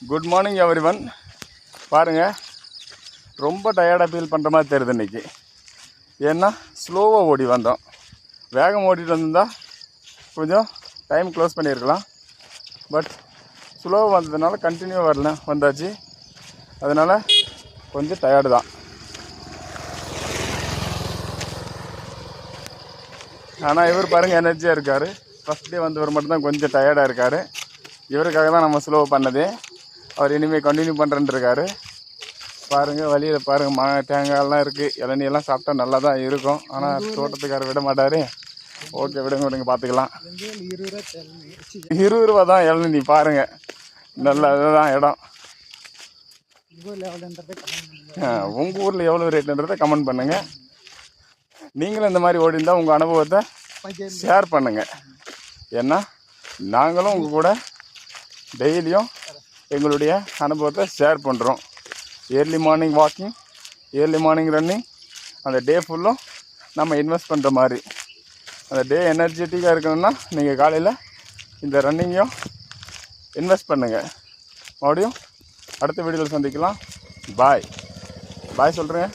Good morning everyone. பாருங்கள், ரொம்ப டயர்டாக ஃபீல் பண்ணுற மாதிரி தெரியுது இன்றைக்கி. ஏன்னா ஸ்லோவாக ஓடி வந்தோம். வேகம் ஓடிட்டு வந்திருந்தால் கொஞ்சம் டைம் க்ளோஸ் பண்ணியிருக்கலாம். பட் ஸ்லோவாக வந்ததுனால கண்டினியூ வந்தாச்சு. அதனால் கொஞ்சம் டயர்டு தான். ஆனால் இவர் பாருங்கள் எனர்ஜியாக இருக்கார். ஃபஸ்ட் டே வந்தவர் மட்டும்தான் கொஞ்சம் டயர்டாக இருக்கார். இவருக்காக தான் நம்ம ஸ்லோ பண்ணதே. அவர் இனிமேல் கண்டினியூ பண்ணுறேன்ருக்காரு. பாருங்கள், வழியில் பாருங்கள், தேங்காயெல்லாம் இருக்குது. இளநியெல்லாம் சாப்பிட்டா நல்லா தான் இருக்கும். ஆனால் தோட்டத்துக்காரர் விட மாட்டார். ஓகே, விடுங்க பார்த்துக்கலாம். 20 ரூபா தான் இளநீ. பாருங்கள், நல்ல இதுதான் இடம். உங்கள் ஊரில் எவ்வளோ ரேட்டுன்றதை கமெண்ட் பண்ணுங்கள். நீங்களும் இந்த மாதிரி ஓடி இருந்தால் உங்கள் அனுபவத்தை ஷேர் பண்ணுங்கள். ஏன்னா நாங்களும் உங்கள் கூட டெய்லியும் எங்களுடைய அனுபவத்தை ஷேர் பண்ணுறோம். Early morning walking, early morning running, அந்த டே ஃபுல்லும் நம்ம இன்வெஸ்ட் பண்ணுற மாதிரி. அந்த டே எனர்ஜெட்டிக்காக இருக்கணும்னா நீங்கள் காலையில் இந்த ரன்னிங்கையும் இன்வெஸ்ட் பண்ணுங்கள். மறுபடியும் அடுத்த வீடியோவில் சந்திக்கலாம். பாய் சொல்கிறேங்க.